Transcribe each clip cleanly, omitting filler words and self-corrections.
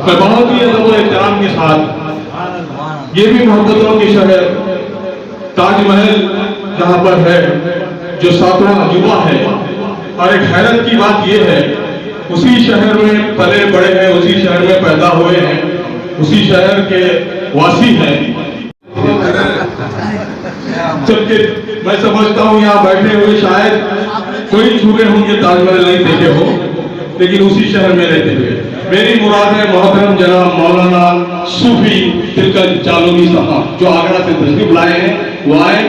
میں بہت ہی ادب و احترام کے ساتھ، یہ بھی محبتوں کی شہر تاج محل جہاں پر ہے جو ساتواں عجوبہ ہے، اور ایک حیرت کی بات یہ ہے اسی شہر میں پلے بڑے ہیں، اسی شہر میں پیدا ہوئے ہیں، اسی شہر کے واسی ہیں، جبکہ میں سمجھتا ہوں یہاں بیٹھے ہوئے شاید کوئی چھوٹے ہوں گے تاج محل نہیں دیکھے ہو، لیکن اسی شہر میں رہتے ہوئے میری مراد ہے محترم جناب مولانا صوفی تلکن چالوی صاحب جو آگرہ سے تشریف لائے ہیں، وہ آئے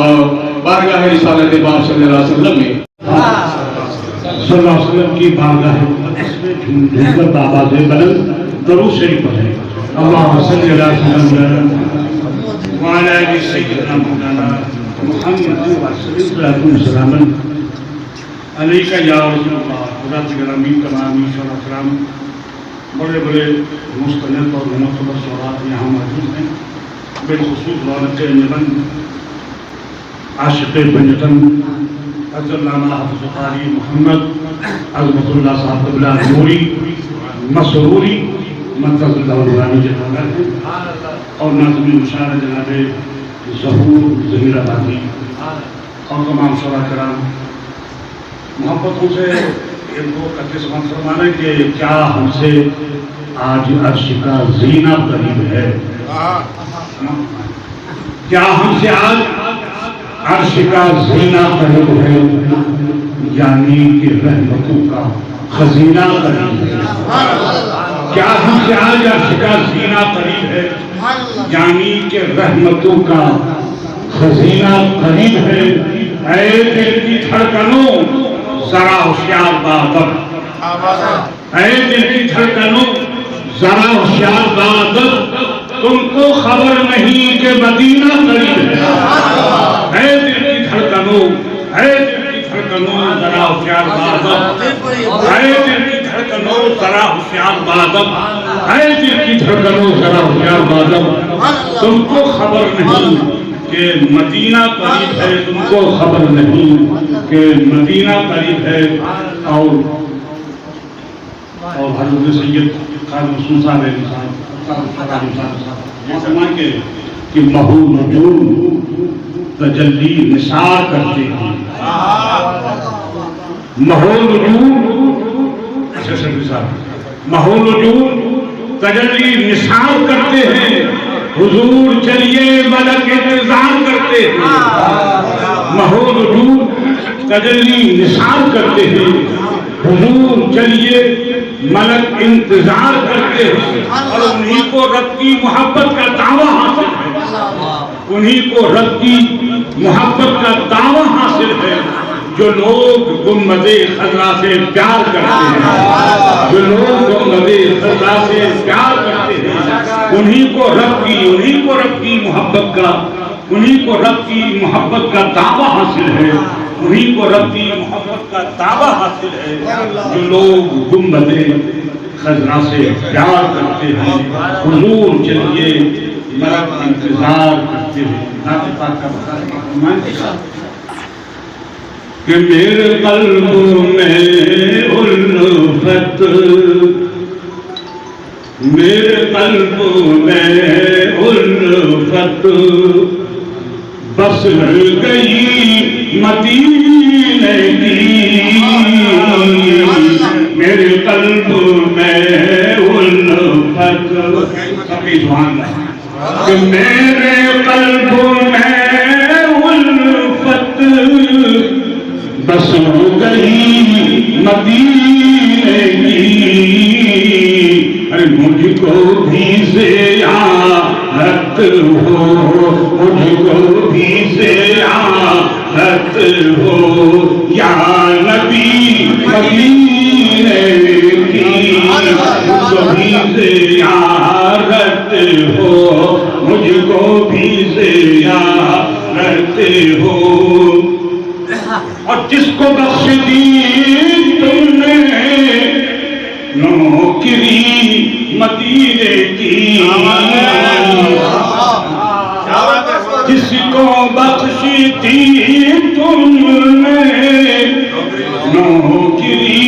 اور بارگاہ رسالت پاک صلی اللہ علیہ وسلم میں صلی اللہ علیہ وسلم کی بارگاہ مقدس میں جھومکر آواز بلند درود شریف پڑھیں۔ اللہم صلی علی سیدنا وعلی آل سیدنا مولانا محمد وسلم علیکہ یا رسول اللہ حضرت گرامی تمامی شرح کرام، بڑے بڑے مستند اور معتبر شعراء یہاں موجود ہیں، بالخصوص رونق نبند عاشق بنجتن حضرت علامہ حافظ قاری محمد عظمت اللہ صاحب قبلہ نوری مسروری منتظر اللہ نورانی جناب ہیں، اور ناظمی مشاعرہ جناب ظہور ظہیر آبادی اور تمام شعراء کرام، محبتوں سے ان کو کرتے سمجھ فرمانا کہ کیا ہم سے آج عرش کا زینہ قریب ہے، کیا ہم سے آج عرش کا زینہ قریب ہے، یعنی کہ رحمتوں کا خزینہ قریب ہے، کیا ہم سے آج عرش کا زینہ قریب ہے، یعنی کہ رحمتوں کا خزینہ قریب ہے۔ اے دل کی دھڑکنوں ذرا ہوشیار بادب، اے دل کی دھڑکنوں ذرا ہوشیار بادب، تم کو خبر نہیں کہ مدینہ قریب ہے۔ اے دل کی دھڑکنوں، اے دل کی دھڑکنوں ذرا ہوشیار بادب، اے دل کی دھڑکنوں ذرا ہوشیار بادب، اے دل کی دھڑکنوں ذرا ہوشیار بادب، تم کو خبر نہیں کہ مدینہ قریب ہے، تم کو خبر نہیں کہ مدینہ قریب ہے۔ اور حضرت سید خادم رسول صاحب یہ فرمائیں کہ مہو نجوم تجلی نثار کرتے ہیں، مہو نجوم مہو نجوم تجلی نثار کرتے ہیں، حضور چلیے ملک انتظار کرتے ہیں، مہو نجوم تجلی نثار کرتے ہیں، حضور چلیے ملک انتظار کرتے ہیں، اور انہی کو رب کی محبت کا دعویٰ حاصل ہے، انہی کو رب کی محبت کا دعویٰ حاصل ہے، جو لوگ گنبد خضرا سے پیار کرتے ہیں، جو لوگ گنبد خضرا سے پیار کرتے ہیں، انہی کو رب کی محبت کا، انہی کو رب کی محبت کا دعویٰ حاصل ہے، انہی کو رب کی محبت کا دعویٰ حاصل ہے، جو لوگ گنبد خضرا سے پیار کرتے ہیں، حضور چلیے ملک انتظار کرتے ہیں۔ نعت پاک کا بتا کہ میرے قلب میں الفت، میرے قلب میں الفت بس گئی مدینے کی، میرے قلب میں الفت، سبھی سبحان اللہ، کہ میرے قلب میں الفت بس گئی مدینے کی، ارے مجھ کو بھی زیارت ہو، مجھ کو بھی زیارت ہو یا نبی مدینے کی، مجھ کو بھی زیارت ہو، مجھ کو بھی زیارت ہو، اور جس کو بخش دی تم نے نوکری مدینے کی، جس کو بخش دی تم نے نوکری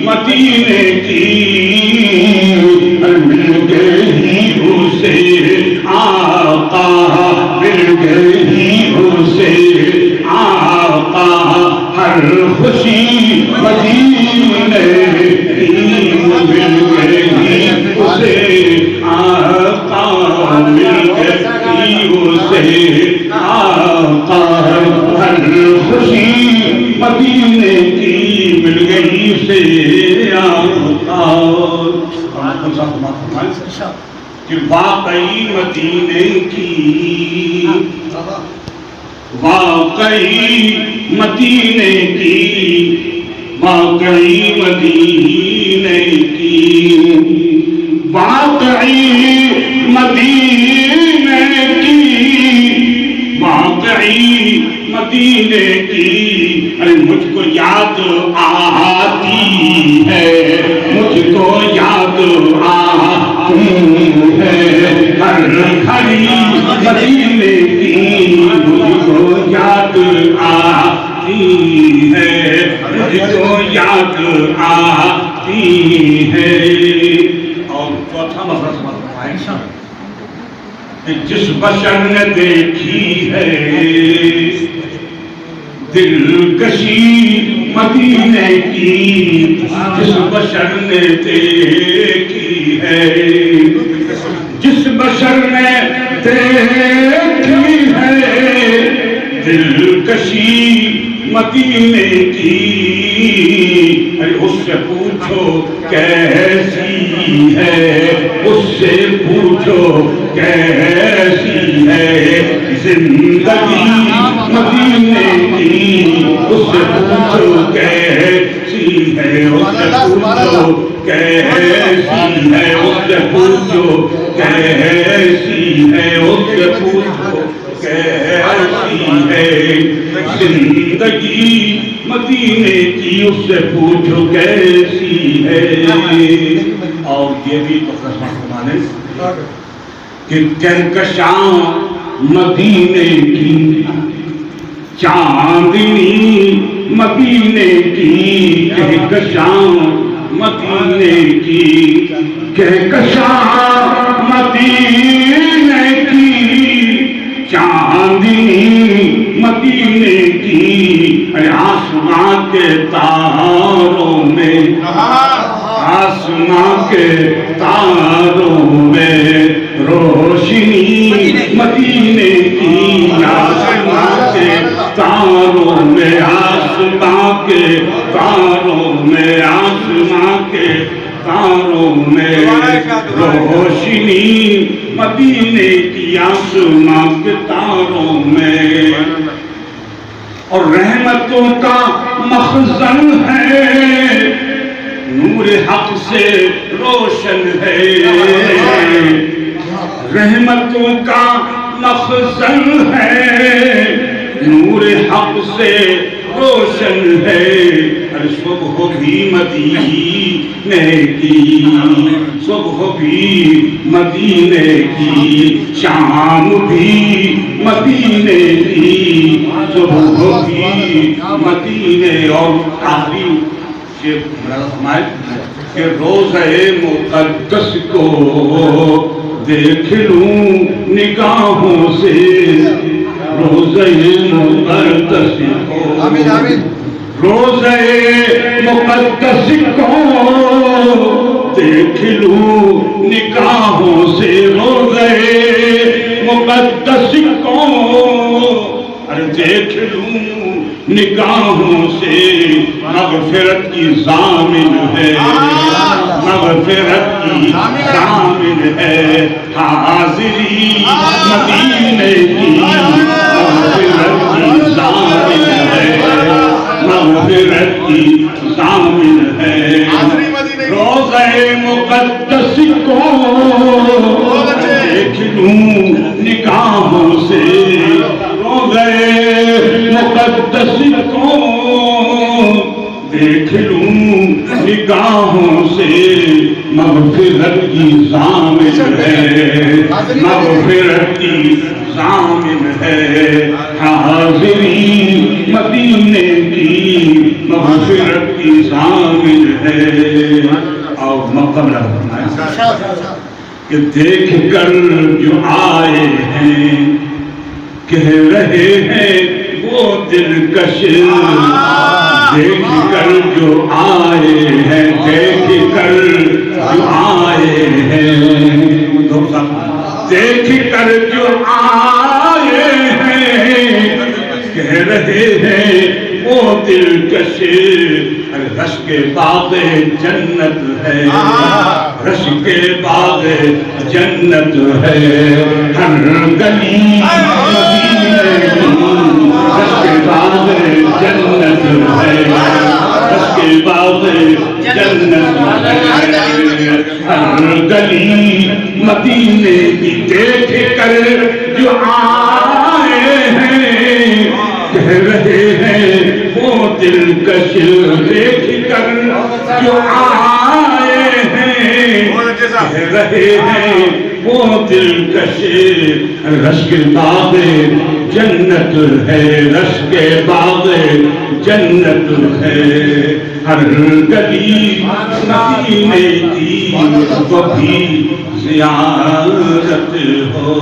مدینے کی، کہ واقعی مدینے کی، واقعی مدینے کی، واقعی مدینے کی، واقعی مدینے کی، واقعی مدینے کی، ارے مجھ کو یاد آتی ہے، مجھ کو یاد آتی ہے ہر گھڑی مدینے کی، مجھ کو یاد آتی ہے، مجھ کو یاد آتی ہے۔ اور چوتھا مسئلہ سمجھنا ہے کہ جس بشر نے دیکھی ہے دلکشی مدینے کی، جس بشر نے دیکھی ہے، جس بشر نے دیکھی ہے دلکشی مدینے کی، اس سے پوچھو کیسی ہے، اس سے پوچھو کیسی ہے زندگی مدینے کی، اس سے پوچھو کیسی ہے، اس سے پوچھو کیسی ہے، اس سے پوچھو کیسی ہے، اس سے پوچھو کیسی ہے زندگی مدینے کی، اس سے پوچھو کیسی ہے۔ اور یہ بھی تو فرمانے کہ کہکشاں مدینے کی، چاندنی مدینے کی، کہکشاں مدینے کی، کہکشاں مدینے کی، چاندنی مدینے کی، آسمان کے تاروں میں، آسمان کے تاروں میں روشنی مدینے کی، آسمان کے تاروں میں، آسمان کے تاروں میں، آسمان کے تاروں میں روشنی مدینے کی، آسمان کے تاروں میں۔ اور رحمتوں کا مخزن ہے، نور حق سے روشن ہے، رحمتوں کا مخزن ہے، نور حق سے روشن ہے۔ صبح بھی مدینے کی، صبح بھی مدینے کی، شام بھی مدینے کی، صبح بھی مدینے۔ اور آخری کہ روزے مقدس کو دیکھ لوں نگاہوں سے، روزے مقدس کو، روزے مقدس کو دیکھ لوں نگاہوں سے، روزے مقدس کو دیکھ لوں نگاہوں سے۔ مغفرت کی ضامن ہے، مغفرت کی ضامن ہے حاضری مدینے کی، مغفرت کی ضامن ہے، مغفرت کی ضامن ہے۔ روزے مقدس کو دیکھ لوں نگاہوں سے، روزے مقدس کو دیکھ لوں نگاہوں سے۔ مغفرت کی ضامن ہے، مغفرت کی ضامن ہے حاضری مدینے کی، مغفرت کی ضامن ہے۔ اور مقبلہ کہ دیکھ کر جو آئے ہیں، کہہ رہے ہیں وہ دلکش، دیکھ کر جو آئے ہیں، دیکھ کر جو آئے ہیں، دیکھ کر جو آئے ہیں، کہہ رہے ہیں وہ دلکش، رشک باغ جنت ہے رش کے باغ جنت ہے ہر گلی مدینے رش کے باغ جنت ہے رش کے باغ جنت ہے ہر گلی مدینے کی دیکھ کر جو آئے ہیں کہہ رہے ہیں وہ دلکش دیکھ کر جو آئے ہیں کہہ رہے ہیں وہ دلکش رش کے باغ جنت ہے رش کے باغ جنت ہے ہر گلی مدینے کی وہ بھی زیارت ہو